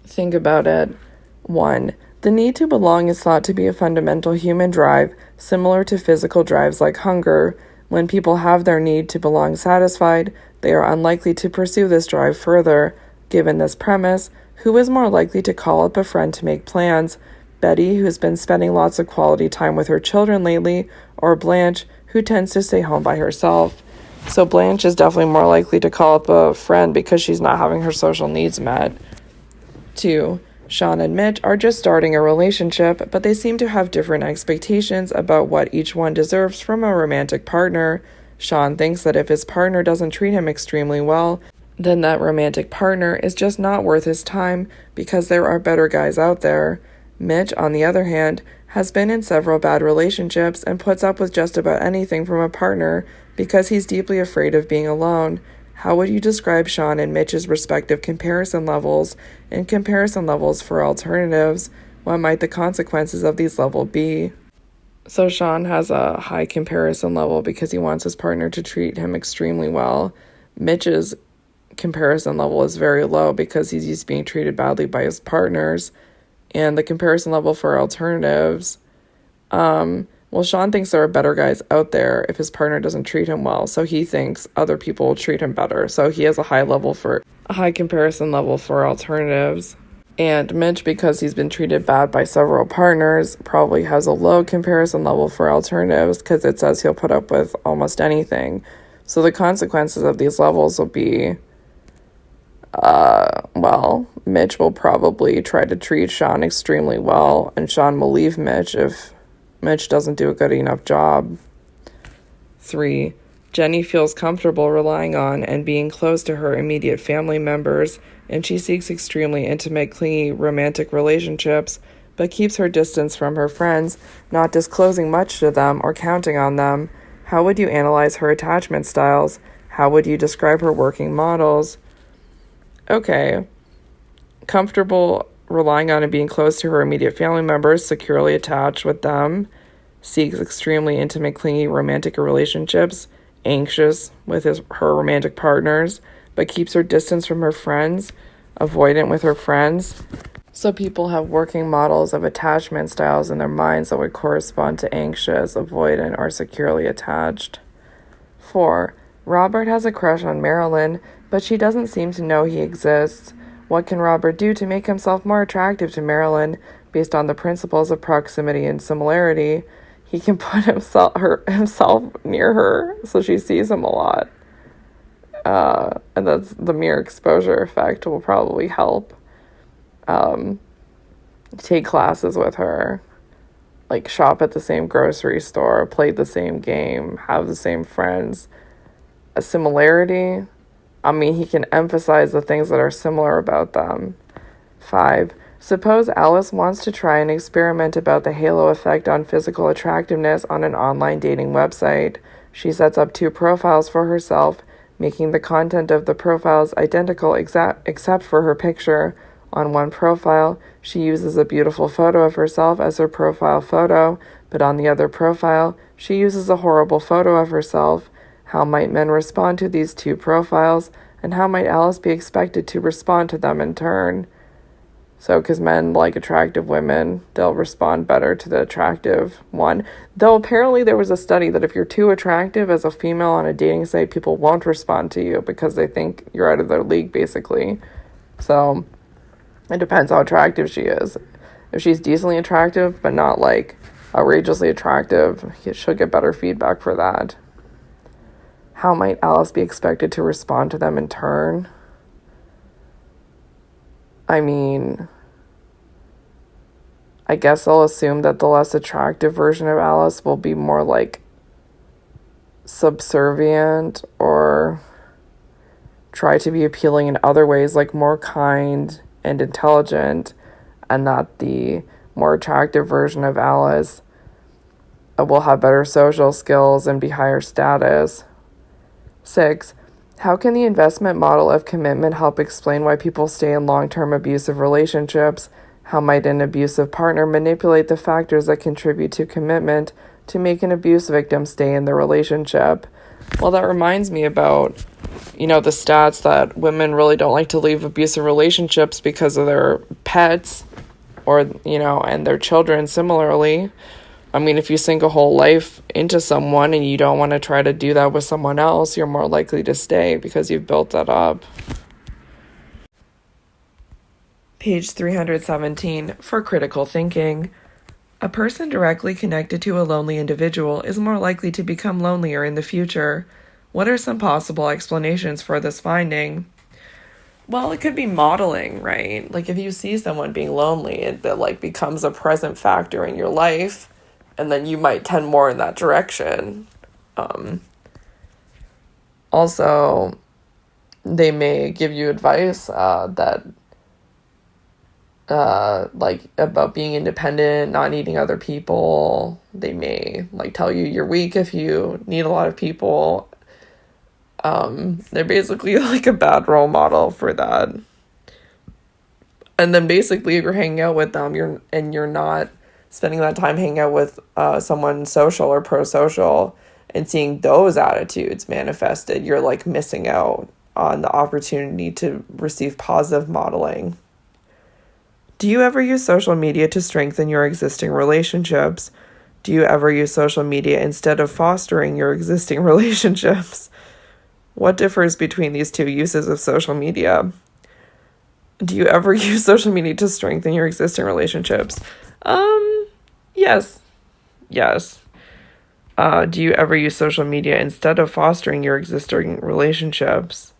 Think about it. 1. The need to belong is thought to be a fundamental human drive, similar to physical drives like hunger. When people have their need to belong satisfied, they are unlikely to pursue this drive further. Given this premise, who is more likely to call up a friend to make plans? Betty, who's been spending lots of quality time with her children lately, or Blanche, who tends to stay home by herself? So Blanche is definitely more likely to call up a friend because she's not having her social needs met. 2. Sean and Mitch are just starting a relationship, but they seem to have different expectations about what each one deserves from a romantic partner. Sean thinks that if his partner doesn't treat him extremely well, then that romantic partner is just not worth his time because there are better guys out there. Mitch, on the other hand, has been in several bad relationships and puts up with just about anything from a partner because he's deeply afraid of being alone. How would you describe Sean and Mitch's respective comparison levels and comparison levels for alternatives? What might the consequences of these levels be? So Sean has a high comparison level because he wants his partner to treat him extremely well. Mitch's comparison level is very low because he's used to being treated badly by his partners. And the comparison level for alternatives, well, Sean thinks there are better guys out there if his partner doesn't treat him well, so he thinks other people will treat him better. So he has a high comparison level for alternatives. And Mitch, because he's been treated bad by several partners, probably has a low comparison level for alternatives because it says he'll put up with almost anything. So the consequences of these levels will be, Mitch will probably try to treat Sean extremely well, and Sean will leave Mitch if Mitch doesn't do a good enough job. 3. Jenny feels comfortable relying on and being close to her immediate family members, and she seeks extremely intimate, clingy, romantic relationships, but keeps her distance from her friends, not disclosing much to them or counting on them. How would you analyze her attachment styles? How would you describe her working models? Okay. Comfortable relying on and being close to her immediate family members, securely attached with them, seeks extremely intimate, clingy, romantic relationships, anxious with her romantic partners, but keeps her distance from her friends, avoidant with her friends. So people have working models of attachment styles in their minds that would correspond to anxious, avoidant, or securely attached. 4. Robert has a crush on Marilyn, but she doesn't seem to know he exists. What can Robert do to make himself more attractive to Marilyn based on the principles of proximity and similarity? He can put himself near her so she sees him a lot. And that's the mere exposure effect will probably help. Take classes with her, like shop at the same grocery store, play the same game, have the same friends. A similarity, he can emphasize the things that are similar about them. 5. Suppose Alice wants to try an experiment about the halo effect on physical attractiveness on an online dating website. She sets up 2 profiles for herself, making the content of the profiles identical except for her picture. On one profile, she uses a beautiful photo of herself as her profile photo, but on the other profile, she uses a horrible photo of herself. How might men respond to these 2 profiles, and how might Alice be expected to respond to them in turn? So, because men like attractive women, they'll respond better to the attractive one. Though apparently there was a study that if you're too attractive as a female on a dating site, people won't respond to you because they think you're out of their league, basically. So, it depends how attractive she is. If she's decently attractive, but not like outrageously attractive, she'll get better feedback for that. How might Alice be expected to respond to them in turn? I guess they'll assume that the less attractive version of Alice will be more like subservient or try to be appealing in other ways, like more kind and intelligent, and that the more attractive version of Alice will have better social skills and be higher status. 6. How can the investment model of commitment help explain why people stay in long-term abusive relationships? How might an abusive partner manipulate the factors that contribute to commitment to make an abuse victim stay in the relationship? Well, that reminds me about, the stats that women really don't like to leave abusive relationships because of their pets or, and their children similarly. I mean, if you sink a whole life into someone and you don't want to try to do that with someone else, you're more likely to stay because you've built that up. Page 317, for critical thinking. A person directly connected to a lonely individual is more likely to become lonelier in the future. What are some possible explanations for this finding? Well, it could be modeling, right? Like if you see someone being lonely, it becomes a present factor in your life, and then you might tend more in that direction. Also, they may give you advice that about being independent, not needing other people. They may tell you you're weak if you need a lot of people. They're basically a bad role model for that. And then basically if you're hanging out with them, you're not spending that time hanging out with someone social or pro-social and seeing those attitudes manifested, you're missing out on the opportunity to receive positive modeling. Do you ever use social media to strengthen your existing relationships? Do you ever use social media instead of fostering your existing relationships? What differs between these two uses of social media? Do you ever use social media to strengthen your existing relationships? Yes. Do you ever use social media instead of fostering your existing relationships?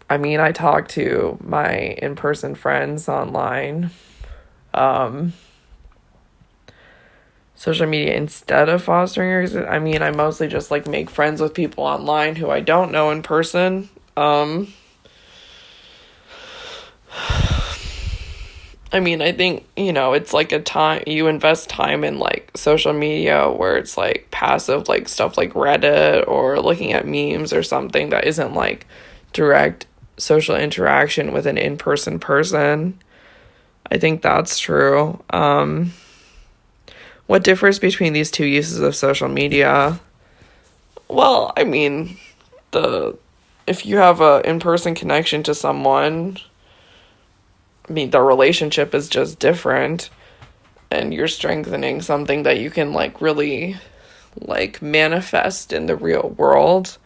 I mean, I talk to my in-person friends online. Social media instead of fostering your I mostly just make friends with people online who I don't know in person. I think, it's a time, you invest time in social media where it's passive, stuff like Reddit or looking at memes or something that isn't direct social interaction with an in-person person. I think that's true. What differs between these two uses of social media? Well, if you have a in-person connection to someone, the relationship is just different, and you're strengthening something that you can really manifest in the real world.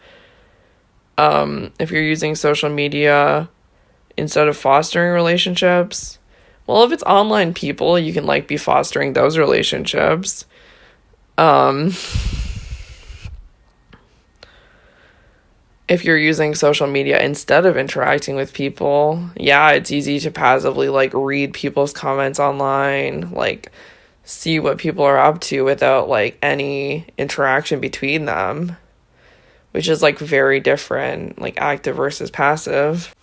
If you're using social media instead of fostering relationships, well, if it's online people, you can be fostering those relationships. If you're using social media instead of interacting with people, yeah, it's easy to passively read people's comments online, see what people are up to without any interaction between them, which is very different, active versus passive.